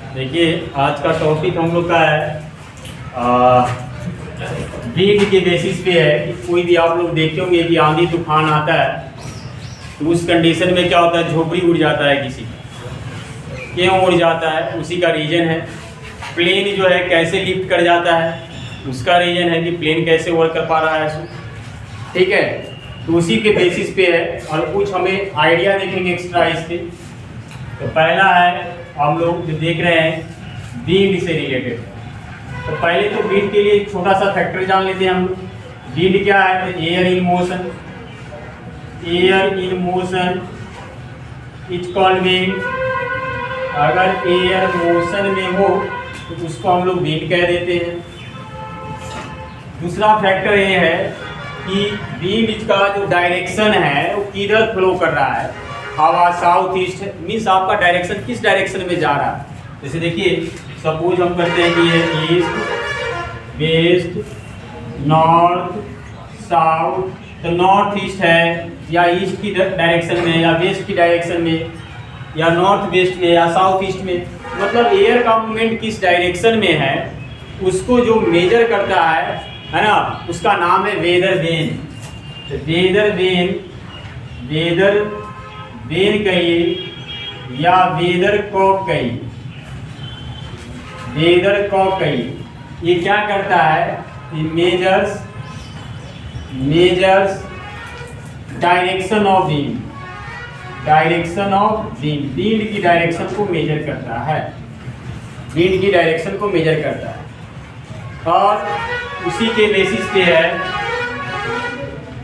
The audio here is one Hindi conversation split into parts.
देखिए आज का टॉपिक हम लोग का है विंड के बेसिस पे है कि कोई भी आप लोग देखे होंगे कि आंधी तूफान आता है तो उस कंडीशन में क्या होता है, झोपड़ी उड़ जाता है किसी का। क्यों उड़ जाता है, उसी का रीजन है। प्लेन जो है कैसे लिफ्ट कर जाता है, उसका रीजन है कि प्लेन कैसे वर्क कर पा रहा है इसको। ठीक है, तो उसी के बेसिस पे है और कुछ हमें आइडिया देखेंगे एक्स्ट्रा इसके। तो पहला है हम लोग जो देख रहे हैं विंड से रिलेटेड। तो पहले तो विंड के लिए एक छोटा सा फैक्टर जान लेते हैं हम लोग। विंड क्या है, तो air in motion, air in motion is called wind. अगर एयर मोशन में हो तो उसको हम लोग विंड कह देते हैं। दूसरा फैक्टर ये है कि विंड का जो डायरेक्शन है वो किधर फ्लो कर रहा है। हवा साउथ ईस्ट मीन्स आपका डायरेक्शन किस डायरेक्शन में जा रहा है। जैसे देखिए सपोज हम करते हैं कि ये ईस्ट, वेस्ट, नॉर्थ, साउथ। तो नॉर्थ ईस्ट है या ईस्ट की डायरेक्शन में या वेस्ट की डायरेक्शन में या नॉर्थ वेस्ट में या साउथ ईस्ट में, मतलब एयर का मूवमेंट किस डायरेक्शन में है उसको जो मेजर करता है ना, उसका नाम है वेदर वेन। तो वेदर वेन, वेदर वेन कहिए या वेदर कॉक कहिए, वेदर कॉक कहिए। ये क्या करता है, measures direction of wind, direction of wind, wind की डायरेक्शन को मेजर करता है, विंड की डायरेक्शन को मेजर करता है। और उसी के बेसिस पे है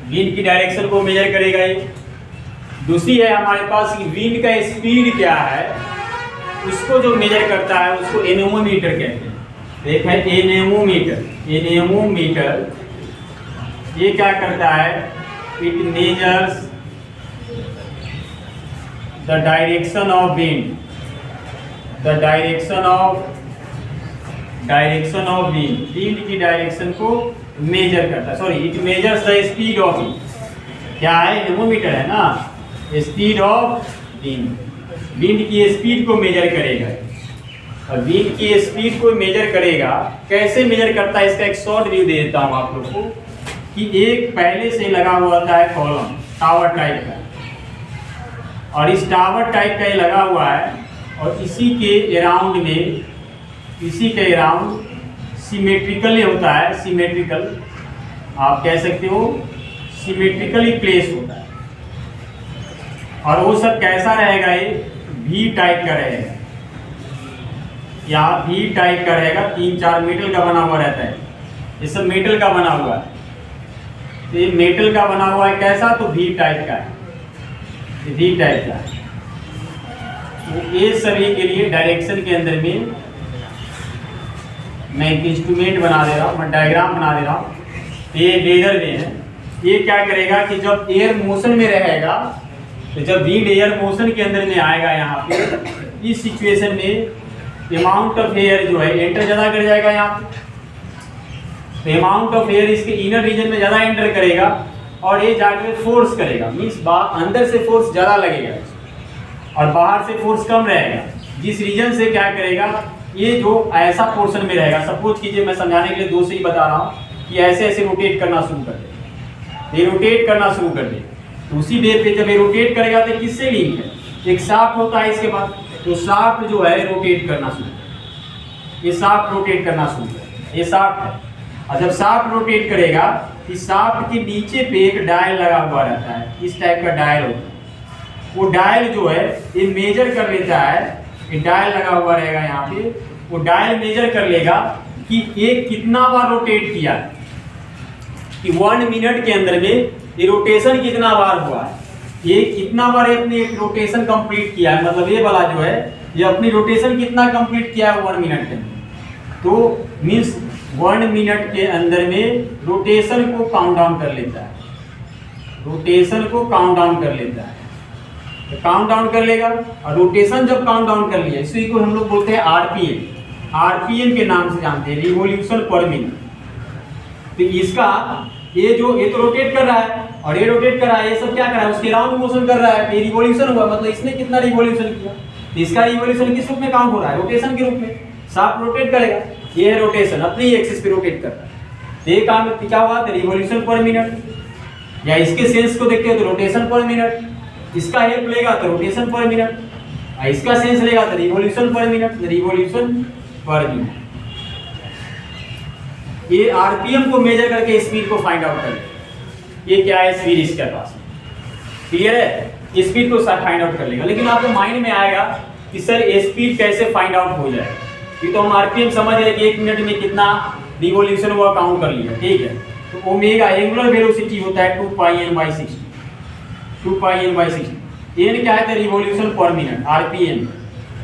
विंड की डायरेक्शन को मेजर करेगा ये। दूसरी है हमारे पास विंड का स्पीड क्या है उसको जो मेजर करता है उसको एनेमोमीटर कहते हैं। एक है एनेमोमीटर, एनेमोमीटर ये क्या करता है, it measures the direction of wind, the direction of wind, wind की डायरेक्शन को मेजर करता है। Sorry, it measures the speed of wind. क्या है, एनेमोमीटर है ना, स्पीड ऑफ विंड, विंड की स्पीड को मेजर करेगा। और विंड की स्पीड को मेजर करेगा, कैसे मेजर करता है इसका एक शॉर्ट व्यू दे देता हूँ आप लोग को। कि एक पहले से लगा हुआ था है कॉलम टावर टाइप का, और इस टावर टाइप का ये लगा हुआ है और इसी के अराउंड में, इसी के अराउंड सिमेट्रिकली होता है, सिमेट्रिकल आप कह सकते हो, सिमेट्रिकली प्लेस होता है। और वो सब कैसा रहेगा, ये वी टाइप का रहेगा या वी टाइप का रहेगा, 3-4 मेटल का बना हुआ रहता है। ये सब मेटल का बना हुआ है, तो ये मेटल का बना हुआ है कैसा, तो वी टाइप का है, वी टाइप का है। तो ये सभी के लिए डायरेक्शन के अंदर में मैं एक इंस्ट्रूमेंट बना दे रहा हूँ, मैं डायग्राम बना दे रहा हूँ। ये वेदर वेन है, ये क्या करेगा कि जब एयर मोशन में रहेगा, तो जब विंड एयर मोशन के अंदर में आएगा यहाँ पे, इस सिचुएशन में अमाउंट ऑफ एयर जो है एंटर ज़्यादा कर जाएगा यहाँ पे। तो अमाउंट ऑफ एयर इसके इनर रीजन में ज़्यादा एंटर करेगा और ये जाकर फोर्स करेगा, मीन्स अंदर से फोर्स ज़्यादा लगेगा और बाहर से फोर्स कम रहेगा। जिस रीजन से क्या करेगा, ये जो ऐसा पोर्शन में रहेगा, सपोज कीजिए मैं समझाने के लिए 2 से ही बता रहा हूँ कि ऐसे ऐसे रोटेट करना शुरू कर दे, ये रोटेट करना शुरू कर दे। तो उसी वे पे जब ये रोटेट करेगा तो किससे लिंक है, एक शाफ्ट होता है इसके बाद, तो शाफ्ट जो है रोटेट करना शुरू, ये शाफ्ट रोटेट करना शुरू कर, ये शाफ्ट है। और जब शाफ्ट रोटेट करेगा, इस शाफ्ट के नीचे पे एक डायल लगा हुआ रहता है, इस टाइप का डायल होता है। वो डायल जो है ये मेजर कर लेता है, ये डायल लगा हुआ रहेगा यहाँ पे, वो डायल मेजर कर लेगा कि ये कितना बार रोटेट किया, कि 1 मिनट के अंदर में ये रोटेशन कितना बार हुआ है, ये कितना बार अपनी एक रोटेशन कंप्लीट किया है, मतलब ये वाला जो है ये अपनी रोटेशन कितना कंप्लीट किया है 1 मिनट के अंदर। तो मीन्स 1 मिनट के अंदर में रोटेशन को काउंट डाउन कर लेता है, रोटेशन को काउंट डाउन कर लेता है। तो काउंट डाउन कर लेगा और रोटेशन जब काउंट डाउन कर लिया, इसी को हम लोग बोलते हैं आरपीएम, आरपीएम के नाम से जानते हैं, रिवॉल्यूशन पर मिनट। तो इसका ये तो रोटेट कर रहा है और ये रोटेट कर रहा है, ये सब क्या कर रहा है, उसके राउंड मोशन कर रहा है, ये रिवॉल्यूशन हुआ, मतलब इसने कितना रिवॉल्यूशन किया, इसका रिवॉल्यूशन किस रूप में काउंट हो रहा है? रोटेशन के रूप में। शाफ्ट रोटेट करेगा, ये है रोटेशन, अपनी एक्सिस पे रोटेट कर रहा है। ये काम क्या हुआ? तो रिवॉल्यूशन पर मिनट, या इसके सेंस को देखते हो तो रोटेशन पर मिनट, इसका हेल्प लेगा तो रोटेशन पर मिनट, इसका सेंस लेगा तो रिवॉल्यूशन पर मिनट, रिवॉल्यूशन पर मिनट। ये आरपीएम को मेजर करके स्पीड को फाइंड आउट कर, ये क्या है स्पीड इसके पास, क्लियर है? स्पीड को फाइंड आउट कर लेगा। लेकिन आपको माइंड में आएगा कि सर स्पीड कैसे फाइंड आउट हो जाए? ये तो हम आरपीएम समझ रहे कि 1 मिनट में कितना रिवॉल्यूशन हुआ काउंट कर लिया, ठीक है। तो ओमेगा एंगुलर वेलोसिटी होता है 2 पाई n by 60, 2 pi n by 60। n क्या है? तो रिवॉल्यूशन पर मिनट, आरपीएम।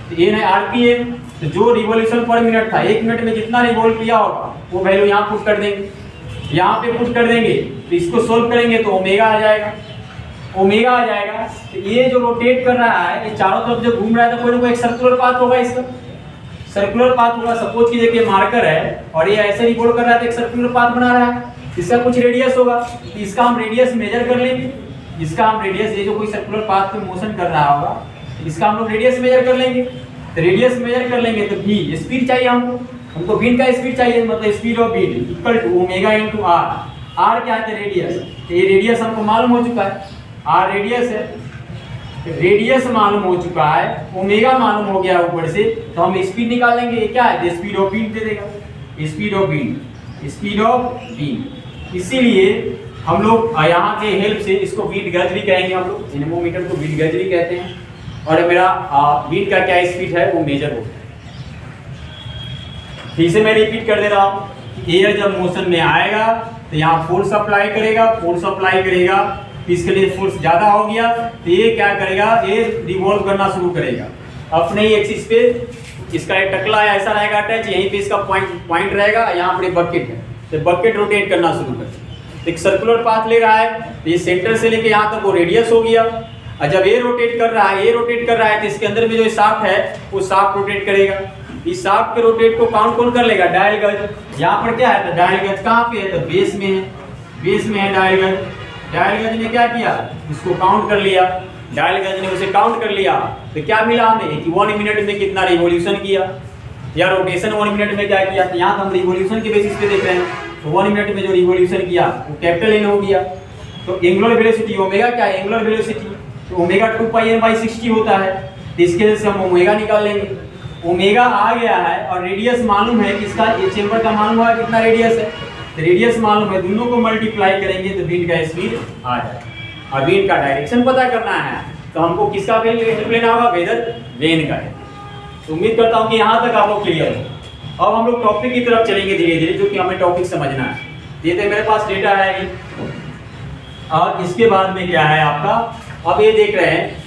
तो n है आरपीएम, तो जो रिवॉल्यूशन पर मिनट था 1 मिनट में जितना रिवॉल्व किया होगा वो वैल्यू यहाँ पुट कर देंगे, यहाँ पे पुट कर देंगे, तो इसको सोल्व करेंगे तो ओमेगा आ जाएगा, ओमेगा आ जाएगा। तो ये जो रोटेट कर रहा है, ये चारों तरफ जो घूम रहा है, तो कोई ना कोई एक सर्कुलर पाथ होगा, इसका सर्कुलर पाथ होगा। सपोज कीजिए कि मार्कर है और ये ऐसे रिवॉल्व कर रहा है तो एक सर्कुलर पाथ बना रहा है, इसका कुछ रेडियस होगा, तो इसका हम रेडियस मेजर कर लेंगे, इसका हम रेडियस, ये जो कोई सर्कुलर पाथ पे मोशन कर रहा होगा इसका हम लोग रेडियस मेजर कर लेंगे। तो रेडियस मेजर कर लेंगे तो v स्पीड चाहिए हमको v का स्पीड चाहिए, मतलब speed of v equal to omega into r। r क्या है? रेडियस। तो ये रेडियस हमको मालूम हो चुका है, r रेडियस है, रेडियस मालूम हो चुका है, ओमेगा मालूम हो गया ऊपर से, तो हम स्पीड निकाल लेंगे। ये क्या है? स्पीड ऑफ बीट दे देगा, speed of beat, speed of beat. इसीलिए हम लोग यहाँ के हेल्प से इसको बीट गज भी कहेंगे, हम लोग एनेमोमीटर को बीट गज भी कहते हैं। और मेरा बीट का क्या स्पीड है वो मेजर हो गया। फिर से मैं रिपीट कर दे रहा हूँ, एयर जब मोशन में आएगा तो यहाँ फोर्स अप्लाई करेगा, फोर्स अप्लाई करेगा, इसके लिए फोर्स ज़्यादा हो गया तो ये क्या करेगा? ये रिवॉल्व करना शुरू करेगा अपने ही एक्सिस पे। इसका एक टकला ऐसा रहेगा अटैच, यहीं पे इसका पॉइंट रहेगा, यहाँ पर बकेट है, तो बकेट रोटेट करना शुरू करेगा। एक सर्कुलर पाथ ले रहा है, तो ये सेंटर से लेके यहाँ तक वो रेडियस हो गया। और जब ये रोटेट कर रहा है, ये रोटेट कर रहा है, तो इसके अंदर में जो शाफ्ट है वो शाफ्ट रोटेट करेगा। इस शाफ्ट के रोटेट को काउंट कौन कर लेगा? डायल गज। यहाँ पर क्या है? तो डायल गज कहाँ पे है? तो बेस में है, बेस में है डायल गज। डायल गज ने क्या किया? इसको काउंट कर लिया, डायल गज ने उसे काउंट कर लिया, तो क्या मिला हमें कि 1 मिनट में कितना रिवॉल्यूशन किया, या रोटेशन 1 मिनट में क्या किया। तो यहाँ तो हम रिवॉल्यूशन के बेसिस पे देख रहे हैं, तो 1 मिनट में जो रिवॉल्यूशन किया वो कैपिटल एन हो गया। तो एंगुलर वेलोसिटी ओमेगा क्या है? एंगुलर वेलोसिटी, तो ओमेगा 2 पाई n बाई 60 होता है, तो इसके वजह से हम ओमेगा निकाल लेंगे। ओमेगा आ गया है और रेडियस मालूम है कि इसका ये चेंबर का मालूम हुआ कितना रेडियस है, तो रेडियस मालूम है, दोनों को मल्टीप्लाई करेंगे तो बीट का स्पीड आ जाएगा। और बीट का डायरेक्शन पता करना है तो हमको किसका हेल्प लेना होगा? वेदर वेन का है। तो उम्मीद करता हूँ कि यहाँ तक आप लोग क्लियर हो। अब हम लोग टॉपिक की तरफ चलेंगे धीरे धीरे, जो कि हमें टॉपिक समझना है। ये तो मेरे पास डेटा है, और इसके बाद में क्या है आपका, अब ये देख रहे हैं,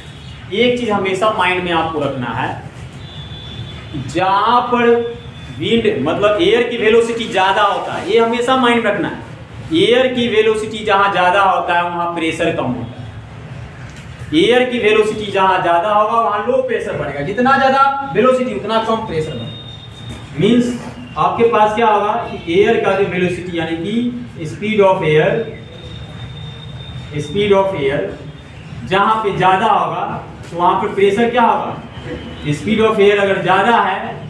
एक चीज हमेशा माइंड में आपको रखना है, जहां पर विंड मतलब एयर की वेलोसिटी ज्यादा होता है, ये हमेशा माइंड रखना है। एयर की वेलोसिटी जहां ज्यादा होता है वहां प्रेशर कम होता है। एयर की वेलोसिटी जहां ज्यादा होगा वहां लो प्रेशर बढ़ेगा, जितना ज्यादा वेलोसिटी उतना कम प्रेशर बढ़ेगा। मींस आपके पास क्या होगा कि एयर का जो वेलोसिटी यानी कि speed of air, speed of air जहां पे ज्यादा होगा तो वहां पे प्रेशर क्या होगा? स्पीड ऑफ एयर अगर ज्यादा है,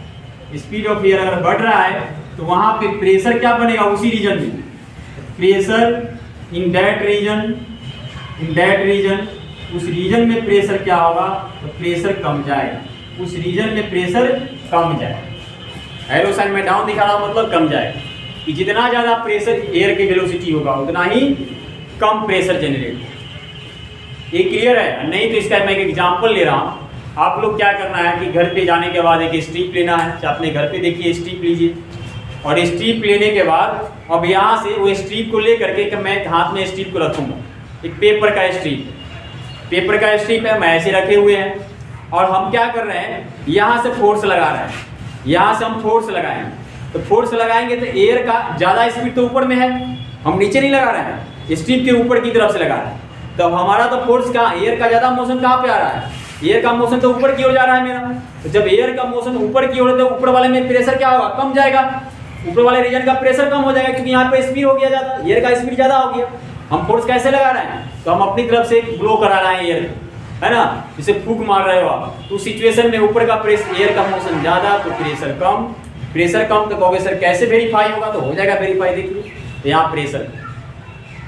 स्पीड ऑफ एयर अगर बढ़ रहा है तो वहां पे प्रेशर क्या बनेगा? उसी रीजन में pressure in that region, in that region, उस रीजन में प्रेशर क्या होगा? तो प्रेशर कम जाएगा, उस रीजन में प्रेशर कम जाएगा। एरो साइन में डाउन दिखा रहा हूं, मतलब कम जाएगा, कि जितना ज्यादा प्रेशर एयर की वेलोसिटी होगा उतना ही कम प्रेशर जनरेट होगा। ये क्लियर है? नहीं तो इसका मैं एक एग्जांपल ले रहा हूँ। आप लोग क्या करना है कि घर पे जाने के बाद एक स्ट्रिप लेना है, अपने घर पे देखिए स्ट्रिप लीजिए, और स्ट्रिप लेने के बाद अब यहाँ से वो स्ट्रिप को ले करके कि मैं हाथ में स्ट्रिप को रखूँगा, एक पेपर का स्ट्रिप, पेपर का स्ट्रिप है, मैं ऐसे रखे हुए हैं, और हम क्या कर रहे हैं, यहाँ से फोर्स लगा रहे हैं, यहाँ से हम फोर्स लगाएंगे, तो फोर्स लगाएंगे तो एयर का ज़्यादा स्पीड तो ऊपर में है, हम नीचे नहीं लगा रहे हैं, स्ट्रिप के ऊपर की तरफ से लगा रहे हैं। तो हमारा तो फोर्स कहाँ, एयर का ज़्यादा मोशन कहाँ पे आ रहा है? एयर का मोशन तो ऊपर की ओर जा रहा है मेरा। तो जब एयर का मोशन ऊपर की ओर है तो ऊपर वाले में प्रेशर क्या होगा? कम जाएगा, ऊपर वाले रीजन का प्रेशर कम हो जाएगा, क्योंकि यहाँ पे स्पीड हो गया ज़्यादा, एयर का स्पीड ज़्यादा हो गया। हम फोर्स कैसे लगा रहे हैं? तो हम अपनी तरफ से ब्लो करा रहे हैं एयर, है ना, जैसे फूंक मार रहे हो आप, तो सिचुएशन में ऊपर का प्रेशर, एयर का मोशन ज़्यादा तो प्रेशर कम, प्रेशर कम तो कहोगे सर कैसे वेरीफाई होगा, तो हो जाएगा वेरीफाई। देखिए यहाँ प्रेशर,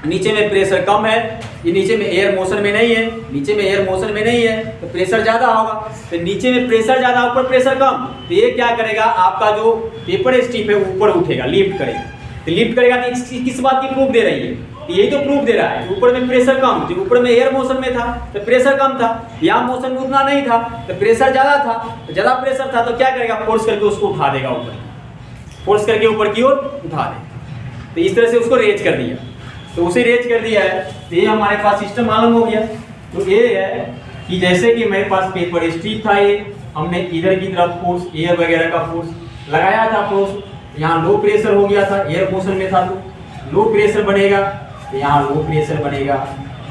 नीचे में प्रेशर कम है, ये नीचे में एयर मोशन में नहीं है, नीचे में एयर मोशन में नहीं है तो प्रेशर ज़्यादा होगा। तो नीचे में प्रेशर ज़्यादा, ऊपर प्रेशर कम, तो ये क्या करेगा, आपका जो पेपर स्ट्रिप है ऊपर उठेगा, लिफ्ट करेगा। तो लिफ्ट करेगा तो किस बात की प्रूफ दे रही है, यही तो प्रूफ दे रहा है। ऊपर में प्रेशर कम, जो ऊपर में एयर मोशन में था तो प्रेशर कम था, यहाँ मोशन में उतना नहीं था तो प्रेशर ज़्यादा था, तो ज़्यादा प्रेशर था तो क्या करेगा, फोर्स करके उसको उठा देगा ऊपर, फोर्स करके ऊपर की ओर उठा देगा। तो इस तरह से उसको रेज कर दिया, तो उसे रेज कर दिया है। तो ये हमारे पास सिस्टम मालूम हो गया। तो ये है कि जैसे कि मेरे पास पेपर स्ट्रिप था, ये हमने इधर की तरफ फोर्स, एयर वगैरह का फोर्स लगाया था, फोर्स यहाँ लो प्रेशर हो गया था, एयर मोशन में था तो लो प्रेशर बनेगा, तो यहाँ लो प्रेशर बनेगा।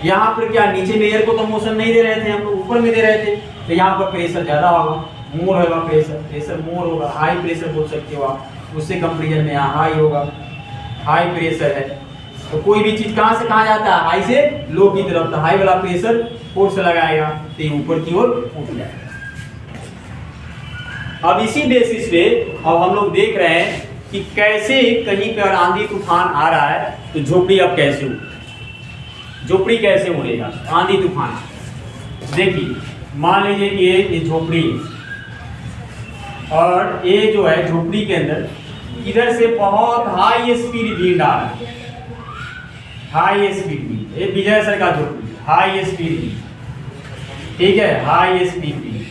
यहाँ पर क्या, नीचे में एयर को तो मोशन नहीं दे रहे थे हम लोग, ऊपर में दे रहे थे, तो यहाँ पर प्रेशर ज़्यादा होगा, मोर होगा प्रेशर, प्रेशर मोर होगा, हाई प्रेशर बोल सकते हो आप, उससे कंपेरिजन में यहाँ हाई होगा, हाई प्रेशर है। तो कोई भी चीज कहाँ से कहाँ जाता है, हाई से लो की तरफ, तो हाई वाला प्रेशर फोर्स लगाएगा तो ये ऊपर की ओर उठ जाएगा। अब इसी बेसिस पे अब हम लोग देख रहे हैं कि कैसे कहीं पर आंधी तूफान आ रहा है तो झोपड़ी अब कैसे उड़ेगी, झोपड़ी कैसे उड़ेगा आंधी तूफान। देखिए मान लीजिए कि ये झोपड़ी और ये जो है झोपड़ी के अंदर इधर से बहुत हाई स्पीड विंड आ रहा है, हाई स्पीड विंड, ये विजय सर का झोपड़ी, हाई स्पीड विंड, ठीक है, high speed wind,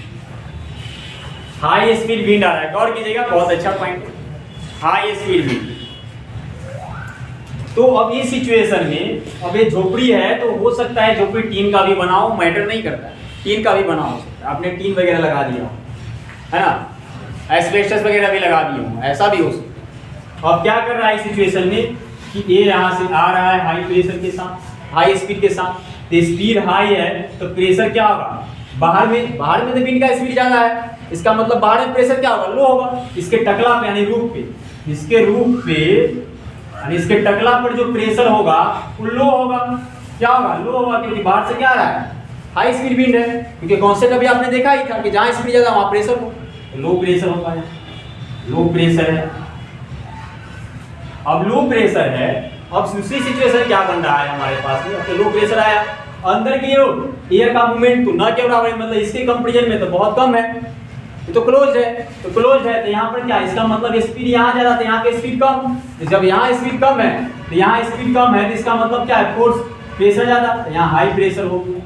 high speed wind आ रहा है, गौर कीजिएगा, बहुत अच्छा पॉइंट, हाई स्पीड विंड। तो अब इस सिचुएशन में अब ये झोपड़ी है तो हो सकता है झोपड़ी टीन का भी बनाओ, मैटर नहीं करता है, टीन का भी बना हो सकता है, आपने टीन वगैरह लगा दिया है ना, एस्बेस्टस वगैरह भी लगा दिए हो, ऐसा भी हो सकता है। अब क्या कर रहा है इस सिचुएशन में कि ये यहाँ से आ रहा है हाई प्रेशर के साथ, हाई स्पीड के साथ, तो स्पीड हाई है तो प्रेशर क्या होगा, बाहर में तो विंड का स्पीड ज़्यादा है, इसका मतलब बाहर में प्रेशर क्या होगा, लो होगा। इसके टकला पे यानी रूफ पे, इसके रूफ पे यानी इसके टकला पर जो प्रेशर होगा वो लो होगा, क्या होगा, लो होगा, क्योंकि बाहर से क्या आ रहा है, हाई स्पीड विंड है, क्योंकि कॉन्सेप्ट अभी आपने देखा ही था कि जहाँ स्पीड ज़्यादा वहाँ प्रेशर हो, लो प्रेशर होगा, लो प्रेशर है। अब लो प्रेशर है, अब दूसरी सिचुएशन क्या बन रहा है हमारे पास में, अब तो लो प्रेशर आया, अंदर की ओर एयर का मूवमेंट तो न के बराबर है, मतलब इसके कंपेरिजन में तो बहुत कम है, ये तो क्लोज है, तो क्लोज है तो यहाँ पर क्या, इसका मतलब स्पीड यहाँ ज़्यादा, तो यहाँ की स्पीड कम, तो जब यहाँ स्पीड कम है तो यहाँ स्पीड कम है, तो इसका मतलब क्या है, फोर्स प्रेशर ज़्यादा, तो यहाँ हाई प्रेशर हो गया,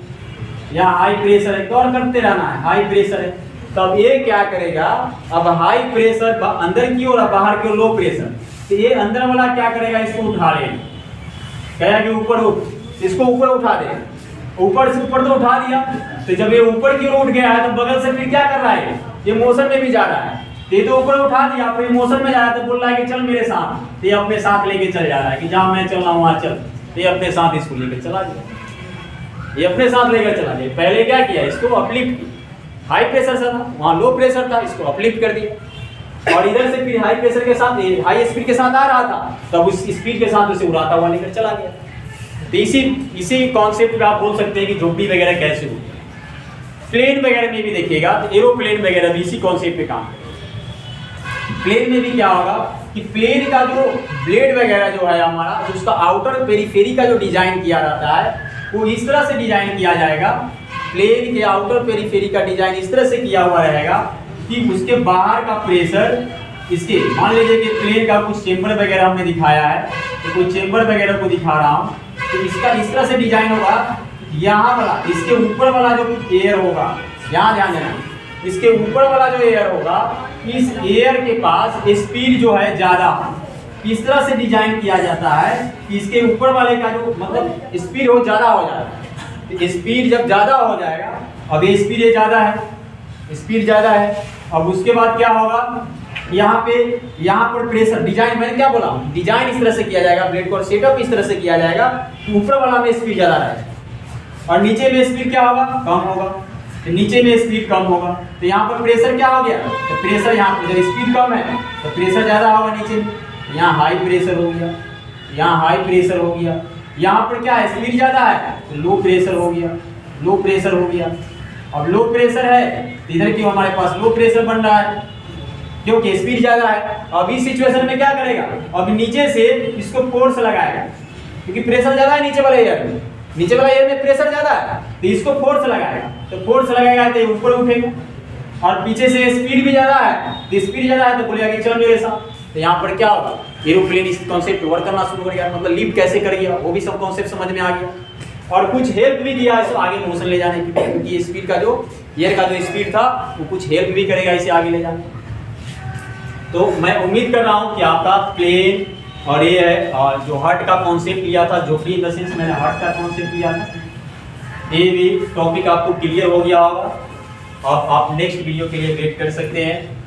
यहाँ हाई प्रेशर है, गौर करते रहना है, हाई प्रेशर है। तब ये क्या करेगा, अब हाई प्रेशर अंदर की ओर, बाहर की ओर लो प्रेशर, तो ये अंदर वाला क्या करेगा, इसको उठा लेगा, कहेगा कि ऊपर उठ, इसको ऊपर उठा दे, ऊपर से ऊपर तो उठा दिया, तो जब ये ऊपर की ओर उठ गया है तो बगल से फिर क्या कर रहा है, ये मोशन में भी जा रहा है, ये तो ऊपर उठा दिया, फिर मोशन में जा रहा है, तो बोल रहा है कि चल मेरे साथ, तो ये अपने साथ लेके चल जा रहा है कि जहाँ मैं चल रहा हूँ वहाँ चल, तो ये अपने साथ इसको लेकर चला गया, ये अपने साथ लेकर चला गया। पहले क्या किया, इसको अपलिफ्ट किया, हाई प्रेशर से था, वहाँ लो प्रेशर था, इसको अपलिफ्ट कर दिया, और इधर से फिर हाई प्रेशर के साथ हाई स्पीड के साथ आ रहा था, तब उस स्पीड के साथ उसे उड़ाता हुआ लेकर चला गया। तो इसी कॉन्सेप्ट पे आप बोल सकते हैं कि झोपड़ी वगैरह कैसे होती है। प्लेन वगैरह में भी देखिएगा तो एरोप्लेन वगैरह भी इसी कॉन्सेप्ट पे काम करेगा। प्लेन में भी क्या होगा कि प्लेन का जो ब्लेड वगैरह जो है हमारा, जो उसका आउटर पेरीफेरी का जो डिजाइन किया रहता है वो इस तरह से डिजाइन किया जाएगा, प्लेन के आउटर पेरीफेरी का डिजाइन इस तरह से किया हुआ रहेगा कि उसके बाहर का प्रेशर, इसके मान लीजिए कि प्लेन का कुछ चेंबर वगैरह हमने दिखाया है, तो कुछ चेंबर वगैरह को दिखा रहा हूँ, तो इसका इस तरह से डिजाइन होगा, यहाँ वाला इसके ऊपर वाला जो एयर होगा, यहाँ ध्यान देना, इसके ऊपर वाला जो एयर होगा, इस एयर के पास स्पीड जो है ज़्यादा, इस तरह से डिजाइन किया जाता है कि इसके ऊपर वाले का जो मतलब स्पीड हो ज़्यादा हो जाएगा। तो स्पीड जब ज़्यादा हो जाएगा, अब ये स्पीड ये ज़्यादा है, स्पीड ज़्यादा है, अब उसके बाद क्या होगा, यहाँ पर प्रेशर डिजाइन, मैंने क्या बोला, डिजाइन इस तरह से किया जाएगा, ब्लेड को सेटअप इस तरह से किया जाएगा कि ऊपर वाला में स्पीड ज़्यादा रहेगा और नीचे में स्पीड क्या होगा, कम होगा, तो नीचे में स्पीड कम होगा, तो यहाँ पर प्रेशर क्या हो गया, तो प्रेशर यहाँ पर जब स्पीड कम है तो प्रेशर ज़्यादा होगा नीचे में, यहाँ हाई प्रेशर हो गया, यहाँ हाई प्रेशर हो गया, यहाँ पर क्या है, स्पीड ज़्यादा है तो लो प्रेशर हो गया, लो प्रेशर हो गया, अब लो प्रेशर है तो इधर क्यों हमारे पास लो प्रेशर बन रहा है, क्योंकि स्पीड ज्यादा है। अब इस सिचुएशन में क्या करेगा, अब नीचे से इसको फोर्स लगाएगा, क्योंकि प्रेशर ज्यादा है नीचे वाले एयर में, नीचे वाला एयर में प्रेशर ज्यादा है, तो इसको फोर्स लगाएगा, तो फोर्स लगाएगा तो ऊपर उठेगा। और पीछे से स्पीड भी ज्यादा है, तो स्पीड ज्यादा है तो बोलेगा कि चल मेरे साथ। तो यहाँ पर क्या होगा, एरोप्लेन इस कॉन्सेप्ट वर्क करना शुरू कर गया, मतलब लिफ्ट कैसे कर गया वो भी सब कॉन्सेप्ट समझ में आ गया। और कुछ हेल्प भी दिया इसको आगे मोशन ले जाने की, क्योंकि स्पीड का जो एयर का जो स्पीड था वो कुछ हेल्प भी करेगा इसे आगे ले जाने। तो मैं उम्मीद कर रहा हूँ कि आपका प्लेन और ये है और जो हर्ट का कॉन्सेप्ट लिया था, जो फ्री मशीन मैंने हर्ट का कॉन्सेप्ट लिया था, ये भी टॉपिक आपको क्लियर हो गया होगा। आप नेक्स्ट वीडियो के लिए वेट कर सकते हैं।